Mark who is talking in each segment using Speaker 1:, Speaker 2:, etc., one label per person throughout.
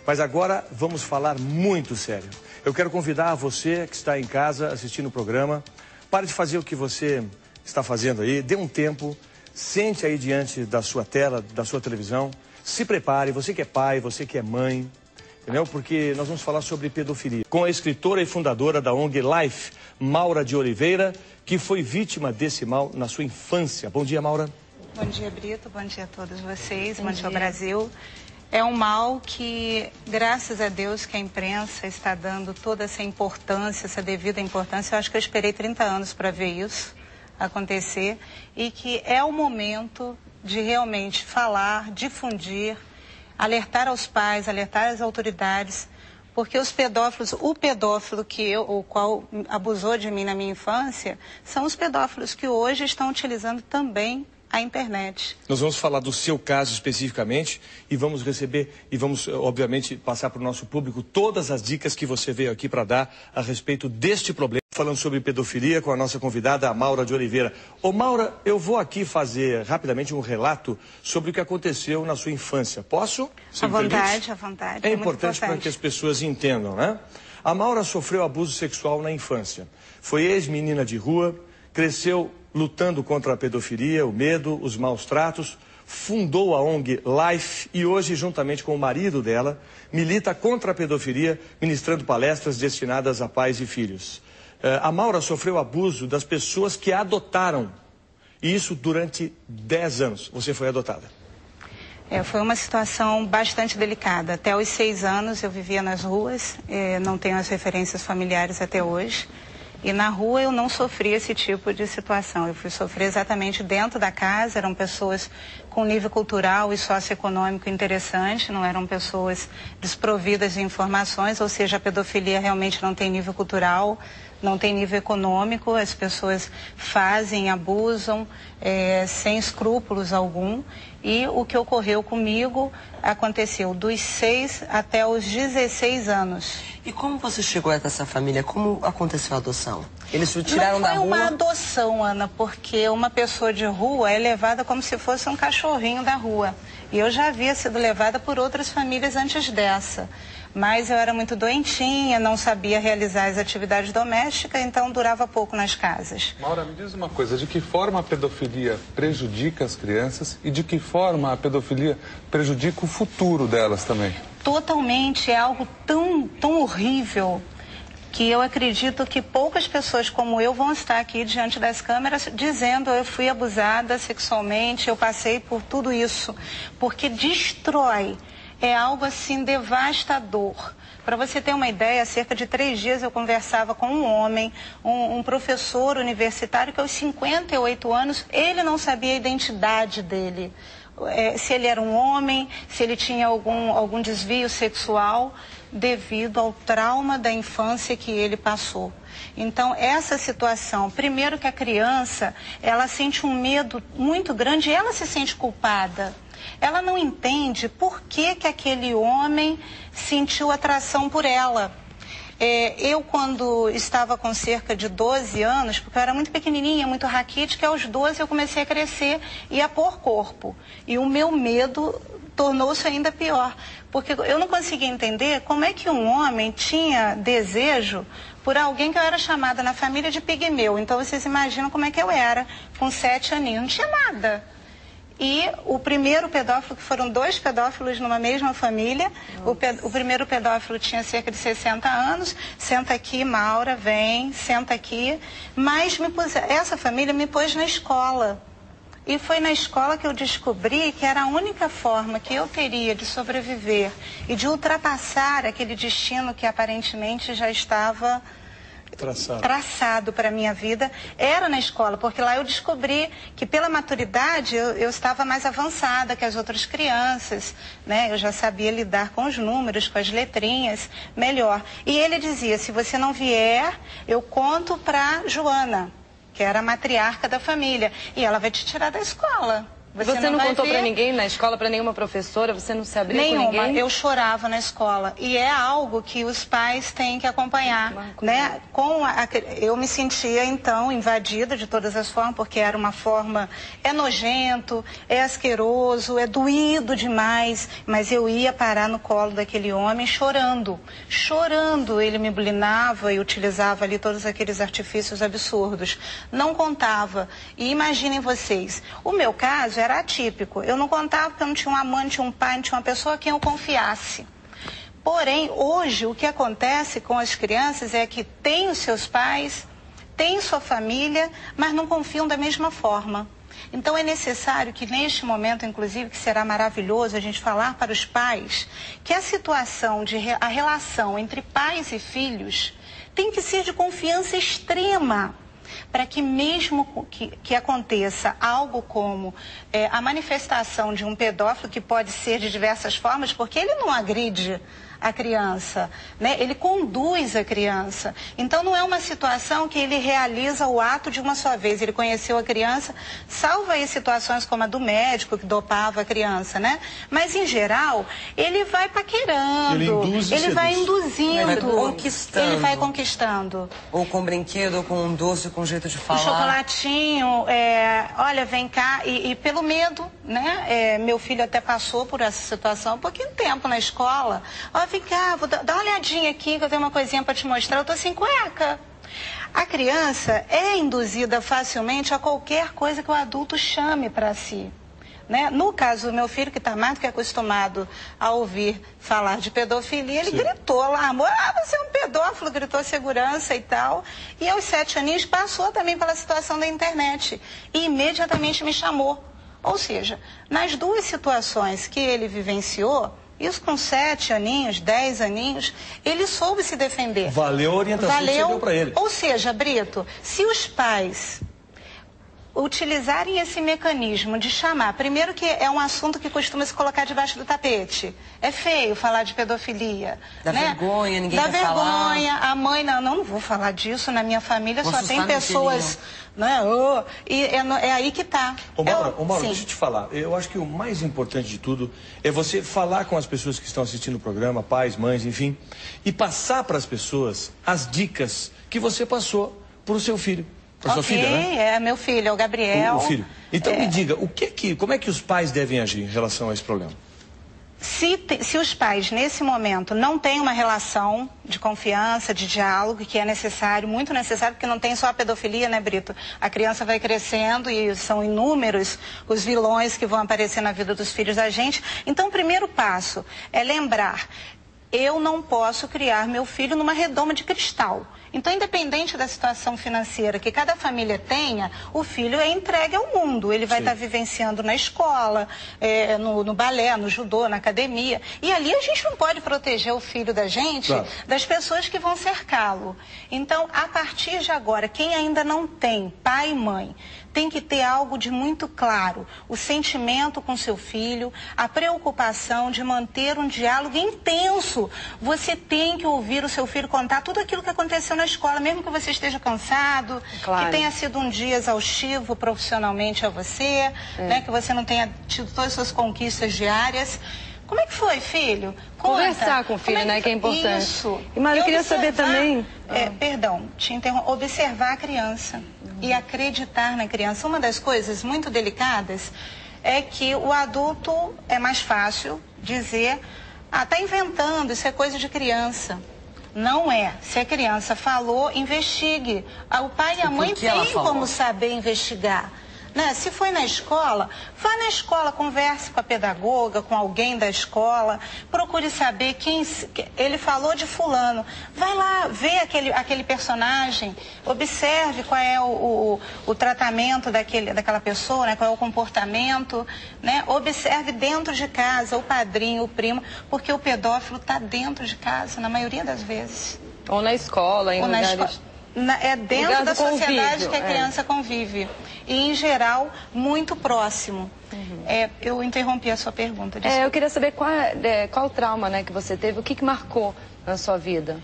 Speaker 1: Mas agora vamos falar muito sério. Eu quero convidar você que está em casa assistindo o programa, pare de fazer o que você está fazendo aí, dê um tempo, sente aí diante da sua tela, da sua televisão, se prepare, você que é pai, você que é mãe, entendeu? Porque nós vamos falar sobre pedofilia. Com a escritora e fundadora da ONG Life, Maura de Oliveira, que foi vítima desse mal na sua infância. Bom dia, Maura.
Speaker 2: Bom dia, Brito. Bom dia a todos vocês. Bom dia, Brasil. É um mal que, graças a Deus, que a imprensa está dando toda essa importância, essa devida importância. Eu acho que eu esperei 30 anos para ver isso acontecer e que é o momento de realmente falar, difundir, alertar aos pais, alertar às autoridades, porque os pedófilos, o pedófilo o qual abusou de mim na minha infância, são os pedófilos que hoje estão utilizando também a internet.
Speaker 1: Nós vamos falar do seu caso especificamente e vamos receber e vamos, obviamente, passar para o nosso público todas as dicas que você veio aqui para dar a respeito deste problema. Falando sobre pedofilia com a nossa convidada, a Maura de Oliveira. Ô Maura, eu vou aqui fazer rapidamente um relato sobre o que aconteceu na sua infância. Posso?
Speaker 2: À vontade, à vontade.
Speaker 1: É importante para que as pessoas entendam, né? A Maura sofreu abuso sexual na infância. Foi ex-menina de rua, cresceu lutando contra a pedofilia, o medo, os maus tratos, fundou a ONG Life e hoje, juntamente com o marido dela, milita contra a pedofilia, ministrando palestras destinadas a pais e filhos. A Maura sofreu abuso das pessoas que a adotaram, e isso durante 10 anos. Você foi adotada.
Speaker 2: Foi uma situação bastante delicada. Até os 6 anos eu vivia nas ruas, não tenho as referências familiares até hoje. E na rua eu não sofri esse tipo de situação. Eu fui sofrer exatamente dentro da casa. Eram pessoas com nível cultural e socioeconômico interessante, não eram pessoas desprovidas de informações, ou seja, a pedofilia realmente não tem nível cultural, não tem nível econômico, as pessoas fazem, abusam, sem escrúpulos algum. E o que ocorreu comigo aconteceu dos 6 até os 16 anos.
Speaker 3: E como você chegou até essa família? Como aconteceu a adoção? Eles te tiraram da rua?
Speaker 2: Não foi uma adoção, Ana, porque uma pessoa de rua é levada como se fosse um cachorrinho da rua. E eu já havia sido levada por outras famílias antes dessa. Mas eu era muito doentinha, não sabia realizar as atividades domésticas, então durava pouco nas casas.
Speaker 4: Maura, me diz uma coisa, de que forma a pedofilia prejudica as crianças e de que forma a pedofilia prejudica o futuro delas também?
Speaker 2: Totalmente, é algo tão horrível que eu acredito que poucas pessoas como eu vão estar aqui diante das câmeras dizendo eu fui abusada sexualmente, eu passei por tudo isso, porque destrói. É algo assim devastador. Para você ter uma ideia, há cerca de 3 dias eu conversava com um homem, um professor universitário que aos 58 anos, ele não sabia a identidade dele. Se ele era um homem, se ele tinha algum desvio sexual devido ao trauma da infância que ele passou. Então, essa situação, primeiro que a criança, ela sente um medo muito grande e ela se sente culpada. Ela não entende por que aquele homem sentiu atração por ela. Eu, quando estava com cerca de 12 anos, porque eu era muito pequenininha, muito raquítica, aos 12 eu comecei a crescer e a pôr corpo. E o meu medo tornou-se ainda pior, porque eu não conseguia entender como é que um homem tinha desejo por alguém que eu era chamada na família de pigmeu. Então, vocês imaginam como é que eu era, com 7 aninhos, não tinha nada. E o primeiro pedófilo, que foram 2 pedófilos numa mesma família, o primeiro pedófilo tinha cerca de 60 anos, senta aqui, Maura, vem, senta aqui, mas essa família me pôs na escola. E foi na escola que eu descobri que era a única forma que eu teria de sobreviver e de ultrapassar aquele destino que aparentemente já estava traçado para a minha vida, era na escola, porque lá eu descobri que pela maturidade eu estava mais avançada que as outras crianças, né? Eu já sabia lidar com os números, com as letrinhas, melhor. E ele dizia, se você não vier, eu conto para Joana, que era a matriarca da família, e ela vai te tirar da escola.
Speaker 5: Você não contou para ninguém na escola, para nenhuma professora? Você não se abriu com ninguém?
Speaker 2: Nenhuma. Eu chorava na escola. E é algo que os pais têm que acompanhar, né? Eu me sentia, então, invadida de todas as formas, porque era uma forma... É nojento, é asqueroso, é doído demais. Mas eu ia parar no colo daquele homem chorando. Chorando. Ele me bulinava e utilizava ali todos aqueles artifícios absurdos. Não contava. E imaginem vocês, o meu caso era atípico. Eu não contava porque eu não tinha um amante, um pai, não tinha uma pessoa a quem eu confiasse. Porém, hoje, o que acontece com as crianças é que têm os seus pais, têm sua família, mas não confiam da mesma forma. Então, é necessário que, neste momento, inclusive, que será maravilhoso a gente falar para os pais, que a situação, a relação entre pais e filhos tem que ser de confiança extrema, para que mesmo que aconteça algo como a manifestação de um pedófilo, que pode ser de diversas formas, porque ele não agride a criança, né? Ele conduz a criança. Então, não é uma situação que ele realiza o ato de uma só vez. Ele conheceu a criança, salvo aí situações como a do médico que dopava a criança, né? Mas, em geral, ele vai paquerando, ele vai induzindo,
Speaker 3: ele vai conquistando.
Speaker 2: Ele vai conquistando.
Speaker 3: Ou com brinquedo, ou com um doce, com um jeito de falar.
Speaker 2: Um chocolatinho, olha, vem cá, e pelo medo, né? Meu filho até passou por essa situação há pouquinho tempo na escola. Ó, vem cá, dá uma olhadinha aqui que eu tenho uma coisinha para te mostrar. Eu tô sem cueca. A criança é induzida facilmente a qualquer coisa que o adulto chame para si, né? No caso do meu filho, que está mais do que acostumado a ouvir falar de pedofilia, ele gritou lá, amor, você é um pedófilo, gritou segurança e tal. E aos 7 aninhos passou também pela situação da internet e imediatamente me chamou. Ou seja, nas duas situações que ele vivenciou, isso com 7 aninhos, 10 aninhos, ele soube se defender.
Speaker 1: Valeu a orientação que você deu para ele.
Speaker 2: Ou seja, Brito, se os pais utilizarem esse mecanismo de chamar, primeiro que é um assunto que costuma se colocar debaixo do tapete. É feio falar de pedofilia.
Speaker 3: Dá vergonha, ninguém quer falar.
Speaker 2: Dá vergonha, a mãe, não vou falar disso, na minha família só tem pessoas... Né? E é aí que está.
Speaker 1: Ô Mauro, deixa eu te falar. Eu acho que o mais importante de tudo é você falar com as pessoas que estão assistindo o programa, pais, mães, enfim, e passar para as pessoas as dicas que você passou para o seu filho. Para sua filha, né?
Speaker 2: É meu filho, é o Gabriel.
Speaker 1: O filho. Então me diga, como é que os pais devem agir em relação a esse problema?
Speaker 2: Se os pais, nesse momento, não têm uma relação de confiança, de diálogo, que é necessário, muito necessário, porque não tem só a pedofilia, né, Brito? A criança vai crescendo e são inúmeros os vilões que vão aparecer na vida dos filhos da gente. Então, o primeiro passo é lembrar, eu não posso criar meu filho numa redoma de cristal. Então, independente da situação financeira que cada família tenha, o filho é entregue ao mundo. Ele vai estar vivenciando na escola, no balé, no judô, na academia. E ali a gente não pode proteger o filho da gente das pessoas que vão cercá-lo. Então, a partir de agora, quem ainda não tem pai e mãe, tem que ter algo de muito claro, o sentimento com seu filho, a preocupação de manter um diálogo intenso. Você tem que ouvir o seu filho contar tudo aquilo que aconteceu na escola, mesmo que você esteja cansado, que tenha sido um dia exaustivo profissionalmente a você, né, que você não tenha tido todas as suas conquistas diárias. Como é que foi, filho?
Speaker 5: Conversar com o filho, né, que é importante.
Speaker 2: Isso.
Speaker 5: Mas eu queria saber também...
Speaker 2: Perdão, te interrompo. Observar a criança e acreditar na criança. Uma das coisas muito delicadas é que o adulto é mais fácil dizer, tá inventando, isso é coisa de criança. Não é. Se a criança falou, investigue. O pai e a mãe têm como saber investigar. Né? Se foi na escola, vá na escola, converse com a pedagoga, com alguém da escola, procure saber quem... Ele falou de fulano. Vai lá, vê aquele personagem, observe qual é o tratamento daquela pessoa, né? Qual é o comportamento, né? Observe dentro de casa o padrinho, o primo, porque o pedófilo está dentro de casa, na maioria das vezes.
Speaker 5: Ou na escola, em lugares...
Speaker 2: É dentro da sociedade que a criança convive. E, em geral, muito próximo. Eu interrompi a sua pergunta.
Speaker 5: Eu queria saber qual trauma, né, que você teve, o que marcou na sua vida?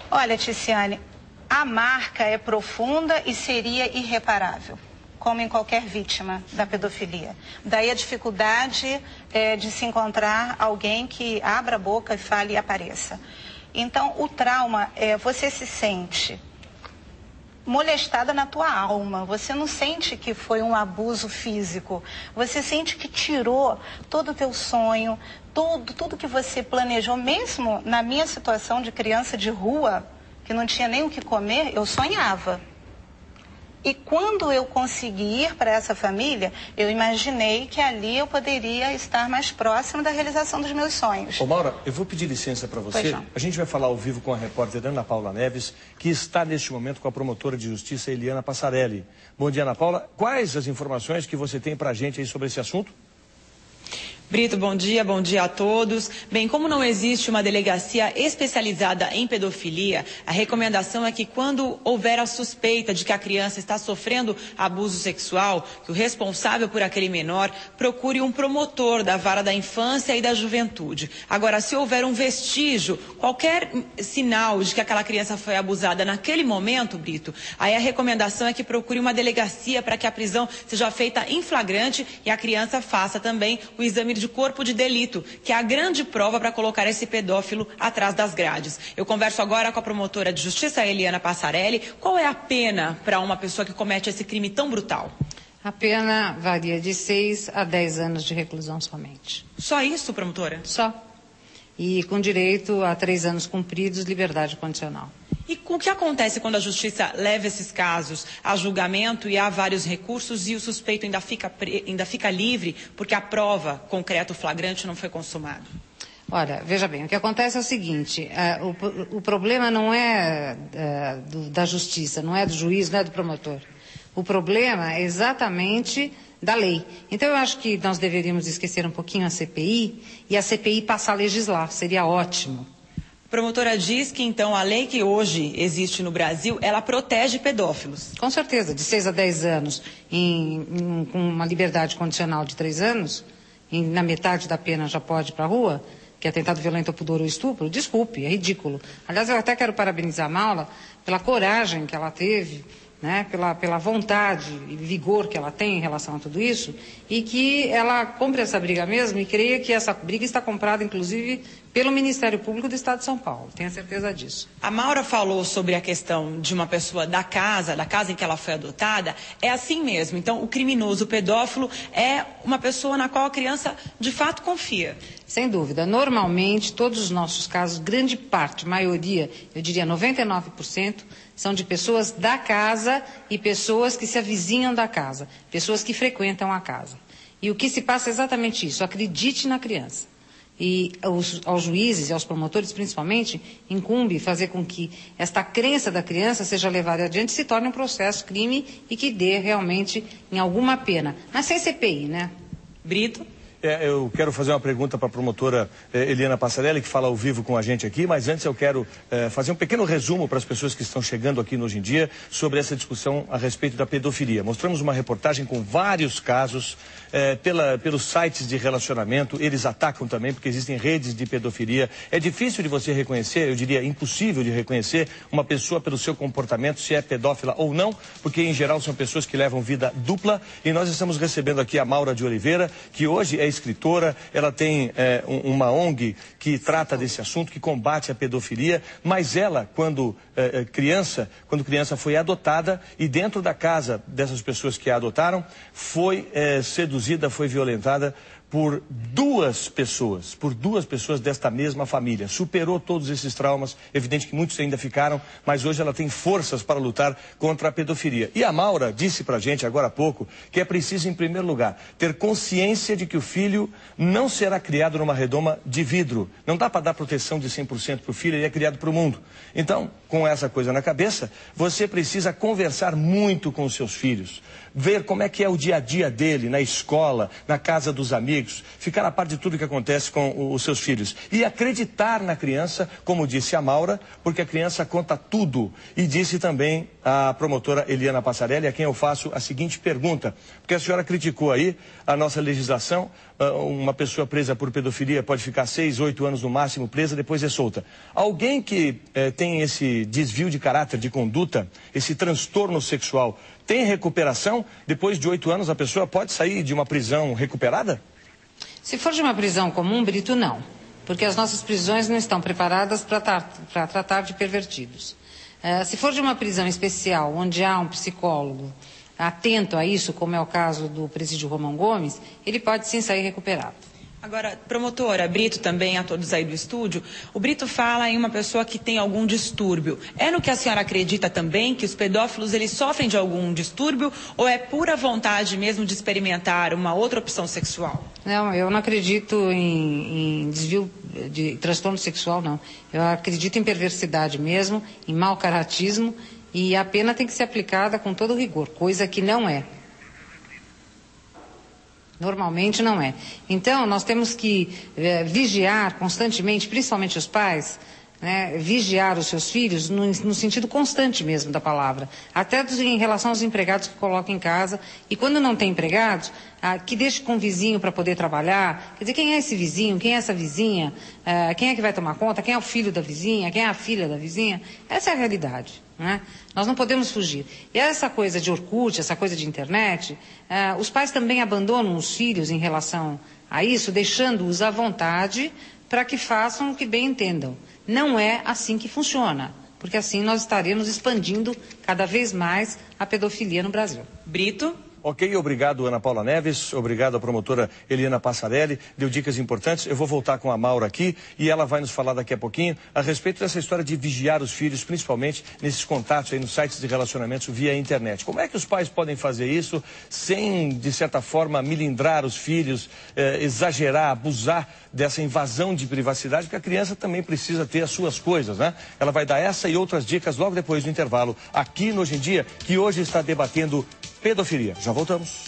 Speaker 2: Olha, Ticiane, a marca é profunda e seria irreparável. como em qualquer vítima da pedofilia. Daí a dificuldade de se encontrar alguém que abra a boca e fale e apareça. Então, o trauma, você se sente molestada na tua alma. Você não sente que foi um abuso físico. Você sente que tirou todo o teu sonho, tudo que você planejou. Mesmo na minha situação de criança de rua, que não tinha nem o que comer, eu sonhava. E quando eu consegui ir para essa família, eu imaginei que ali eu poderia estar mais próximo da realização dos meus sonhos.
Speaker 1: Ô Maura, eu vou pedir licença para você. A gente vai falar ao vivo com a repórter Ana Paula Neves, que está neste momento com a promotora de justiça Eliana Passarelli. Bom dia, Ana Paula. Quais as informações que você tem para a gente aí sobre esse assunto?
Speaker 6: Brito, bom dia a todos. Bem, como não existe uma delegacia especializada em pedofilia, a recomendação é que quando houver a suspeita de que a criança está sofrendo abuso sexual, que o responsável por aquele menor procure um promotor da vara da infância e da juventude. Agora, se houver um vestígio, qualquer sinal de que aquela criança foi abusada naquele momento, Brito, aí a recomendação é que procure uma delegacia para que a prisão seja feita em flagrante e a criança faça também o exame de corpo de delito, que é a grande prova para colocar esse pedófilo atrás das grades. Eu converso agora com a promotora de justiça, Eliana Passarelli. Qual é a pena para uma pessoa que comete esse crime tão brutal?
Speaker 7: A pena varia de 6 a 10 anos de reclusão somente.
Speaker 6: Só isso, promotora?
Speaker 7: Só. E com direito a 3 anos cumpridos, liberdade condicional.
Speaker 6: E o que acontece quando a justiça leva esses casos a julgamento e há vários recursos e o suspeito ainda fica livre porque a prova concreta, o flagrante, não foi consumado?
Speaker 7: Olha, veja bem, o que acontece é o seguinte, o problema não é da justiça, não é do juiz, não é do promotor. O problema é exatamente da lei. Então eu acho que nós deveríamos esquecer um pouquinho a CPI e a CPI passar a legislar, seria ótimo.
Speaker 6: A promotora diz que, então, a lei que hoje existe no Brasil, ela protege pedófilos.
Speaker 7: Com certeza, de 6 a 10 anos, com uma liberdade condicional de 3 anos, na metade da pena já pode ir para a rua, que é atentado violento ao pudor ou estupro, desculpe, é ridículo. Aliás, eu até quero parabenizar a Maula pela coragem que ela teve, né, pela vontade e vigor que ela tem em relação a tudo isso, e que ela compre essa briga mesmo, e creia que essa briga está comprada, inclusive, pelo Ministério Público do Estado de São Paulo. Tenho certeza disso.
Speaker 6: A Maura falou sobre a questão de uma pessoa da casa em que ela foi adotada. É assim mesmo. Então, o criminoso, o pedófilo, é uma pessoa na qual a criança, de fato, confia.
Speaker 7: Sem dúvida. Normalmente, todos os nossos casos, grande parte, maioria, eu diria 99%, são de pessoas da casa e pessoas que se avizinham da casa, pessoas que frequentam a casa. E o que se passa é exatamente isso, acredite na criança. E aos juízes e aos promotores, principalmente, incumbe fazer com que esta crença da criança seja levada adiante e se torne um processo crime e que dê realmente em alguma pena. Mas sem CPI, né?
Speaker 6: Brito?
Speaker 1: Eu quero fazer uma pergunta para a promotora Eliana Passarelli, que fala ao vivo com a gente aqui, mas antes eu quero fazer um pequeno resumo para as pessoas que estão chegando aqui no Hoje em Dia sobre essa discussão a respeito da pedofilia. Mostramos uma reportagem com vários casos pelos sites de relacionamento, eles atacam também porque existem redes de pedofilia. É difícil de você reconhecer, eu diria impossível de reconhecer uma pessoa pelo seu comportamento, se é pedófila ou não, porque em geral são pessoas que levam vida dupla, e nós estamos recebendo aqui a Maura de Oliveira, que hoje é escritora, ela tem uma ONG que trata desse assunto, que combate a pedofilia, mas ela, quando criança foi adotada e dentro da casa dessas pessoas que a adotaram, foi seduzida, foi violentada por duas pessoas desta mesma família. Superou todos esses traumas, evidente que muitos ainda ficaram, mas hoje ela tem forças para lutar contra a pedofilia. E a Maura disse pra gente agora há pouco que é preciso, em primeiro lugar, ter consciência de que o filho não será criado numa redoma de vidro. Não dá para dar proteção de 100% para o filho, ele é criado para o mundo. Então, com essa coisa na cabeça, você precisa conversar muito com os seus filhos, ver como é que é o dia a dia dele, na escola, na casa dos amigos, ficar a par de tudo que acontece com os seus filhos. E acreditar na criança, como disse a Maura, porque a criança conta tudo. E disse também a promotora Eliana Passarelli, a quem eu faço a seguinte pergunta, porque a senhora criticou aí a nossa legislação, uma pessoa presa por pedofilia pode ficar 6, 8 anos no máximo presa, depois é solta. Alguém que tem esse esse desvio de caráter, de conduta, esse transtorno sexual, tem recuperação? Depois de 8 anos, a pessoa pode sair de uma prisão recuperada?
Speaker 7: Se for de uma prisão comum, Brito, não. Porque as nossas prisões não estão preparadas para tratar de pervertidos. Se for de uma prisão especial, onde há um psicólogo atento a isso, como é o caso do presídio Romão Gomes, ele pode sim sair recuperado.
Speaker 6: Agora, promotora, Brito também, a todos aí do estúdio, o Brito fala em uma pessoa que tem algum distúrbio. É no que a senhora acredita também, que os pedófilos eles sofrem de algum distúrbio, ou é pura vontade mesmo de experimentar uma outra opção sexual?
Speaker 7: Não, eu não acredito em desvio de transtorno sexual, não. Eu acredito em perversidade mesmo, em mau caratismo, e a pena tem que ser aplicada com todo rigor, coisa que não é. Normalmente não é. Então, nós temos que vigiar constantemente, principalmente os pais, né, vigiar os seus filhos no sentido constante mesmo da palavra. Até em relação aos empregados que colocam em casa. E quando não tem empregados, que deixe com o vizinho para poder trabalhar. Quer dizer, quem é esse vizinho? Quem é essa vizinha? Quem é que vai tomar conta? Quem é o filho da vizinha? Quem é a filha da vizinha? Essa é a realidade. Né? Nós não podemos fugir. E essa coisa de Orkut, essa coisa de internet, os pais também abandonam os filhos em relação a isso, deixando-os à vontade para que façam o que bem entendam. Não é assim que funciona, porque assim nós estaremos expandindo cada vez mais a pedofilia no Brasil.
Speaker 6: Brito?
Speaker 1: Ok, obrigado Ana Paula Neves, obrigado a promotora Eliana Passarelli, deu dicas importantes. Eu vou voltar com a Maura aqui e ela vai nos falar daqui a pouquinho a respeito dessa história de vigiar os filhos, principalmente nesses contatos aí nos sites de relacionamentos via internet. Como é que os pais podem fazer isso sem, de certa forma, milindrar os filhos, exagerar, abusar dessa invasão de privacidade, porque a criança também precisa ter as suas coisas, né? Ela vai dar essa e outras dicas logo depois do intervalo, aqui no Hoje em Dia, que hoje está debatendo pedofilia. Já voltamos.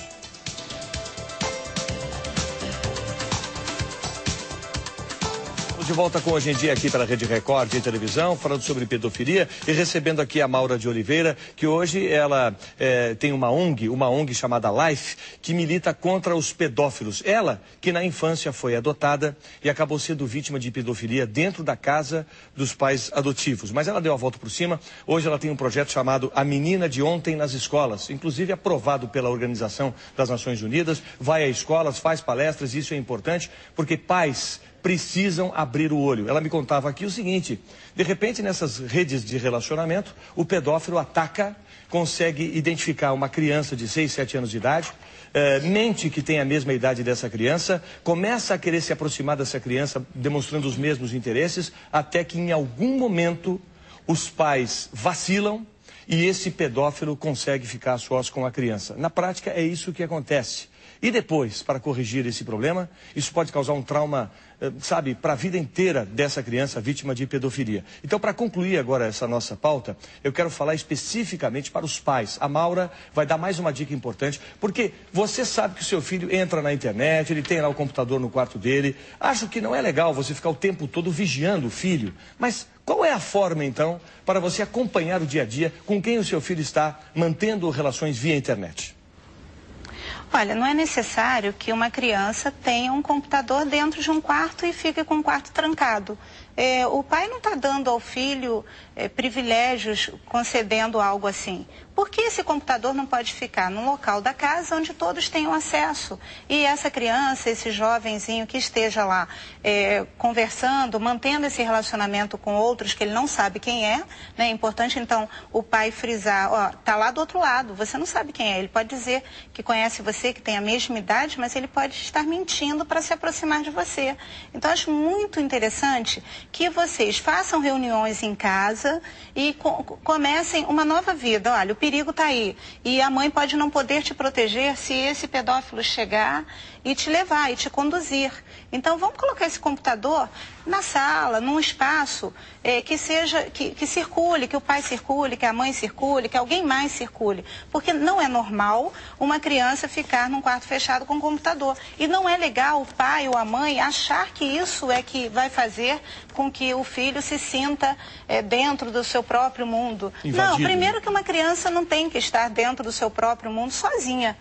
Speaker 1: De volta com Hoje em Dia aqui pela Rede Record de televisão, falando sobre pedofilia e recebendo aqui a Maura de Oliveira, que hoje ela tem uma ONG chamada Life, que milita contra os pedófilos. Ela, que na infância foi adotada e acabou sendo vítima de pedofilia dentro da casa dos pais adotivos. Mas ela deu a volta por cima. Hoje ela tem um projeto chamado A Menina de Ontem nas Escolas, inclusive aprovado pela Organização das Nações Unidas. Vai a escolas, faz palestras, isso é importante, porque pais precisam abrir o olho. Ela me contava aqui o seguinte: de repente nessas redes de relacionamento, o pedófilo ataca, consegue identificar uma criança de 6, 7 anos de idade, mente que tem a mesma idade dessa criança, começa a querer se aproximar dessa criança, demonstrando os mesmos interesses, até que em algum momento os pais vacilam e esse pedófilo consegue ficar a sós com a criança. Na prática é isso que acontece. E depois, para corrigir esse problema, isso pode causar um trauma, sabe, para a vida inteira dessa criança vítima de pedofilia. Então, para concluir agora essa nossa pauta, eu quero falar especificamente para os pais. A Maura vai dar mais uma dica importante, porque você sabe que o seu filho entra na internet, ele tem lá o computador no quarto dele. Acho que não é legal você ficar o tempo todo vigiando o filho, mas qual é a forma, então, para você acompanhar o dia a dia com quem o seu filho está mantendo relações via internet?
Speaker 2: Olha, não é necessário que uma criança tenha um computador dentro de um quarto e fique com o quarto trancado. O pai não está dando ao filho privilégios concedendo algo assim. Por que esse computador não pode ficar num local da casa onde todos tenham acesso? E essa criança, esse jovenzinho que esteja lá conversando, mantendo esse relacionamento com outros que ele não sabe quem é, né? É importante então o pai frisar, ó, tá lá do outro lado, você não sabe quem é. Ele pode dizer que conhece você, que tem a mesma idade, mas ele pode estar mentindo para se aproximar de você. Então acho muito interessante que vocês façam reuniões em casa e comecem uma nova vida. Olha, o perigo está aí. E a mãe pode não poder te proteger se esse pedófilo chegar e te levar e te conduzir. Então vamos colocar esse computador na sala, num espaço que circule, que o pai circule, que a mãe circule, que alguém mais circule. Porque não é normal uma criança ficar num quarto fechado com um computador. E não é legal o pai ou a mãe achar que isso é que vai fazer com que o filho se sinta dentro do seu próprio mundo. Invadido. Não, primeiro que uma criança não tem que estar dentro do seu próprio mundo sozinha.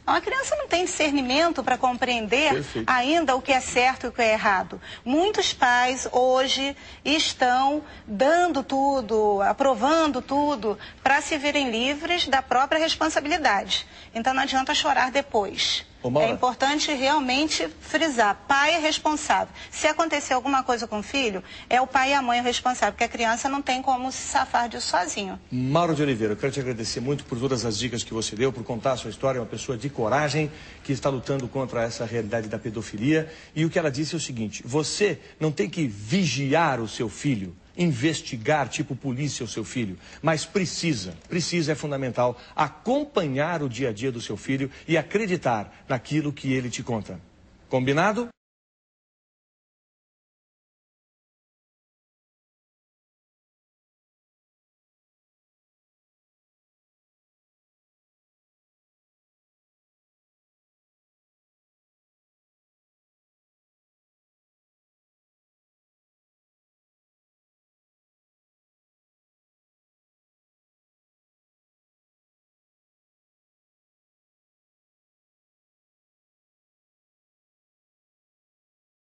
Speaker 2: A criança não tem discernimento para compreender ainda o que é certo e o que é errado. Muitos pais hoje estão dando tudo, aprovando tudo, para se verem livres da própria responsabilidade. Então não adianta chorar depois. É importante realmente frisar, pai é responsável. Se acontecer alguma coisa com o filho, é o pai e a mãe o responsável, porque a criança não tem como se safar disso sozinho.
Speaker 1: Mauro de Oliveira, eu quero te agradecer muito por todas as dicas que você deu, por contar a sua história, uma pessoa de coragem que está lutando contra essa realidade da pedofilia. E o que ela disse é o seguinte, você não tem que vigiar o seu filho, investigar, tipo polícia, o seu filho, mas precisa, é fundamental, acompanhar o dia a dia do seu filho e acreditar naquilo que ele te conta. Combinado?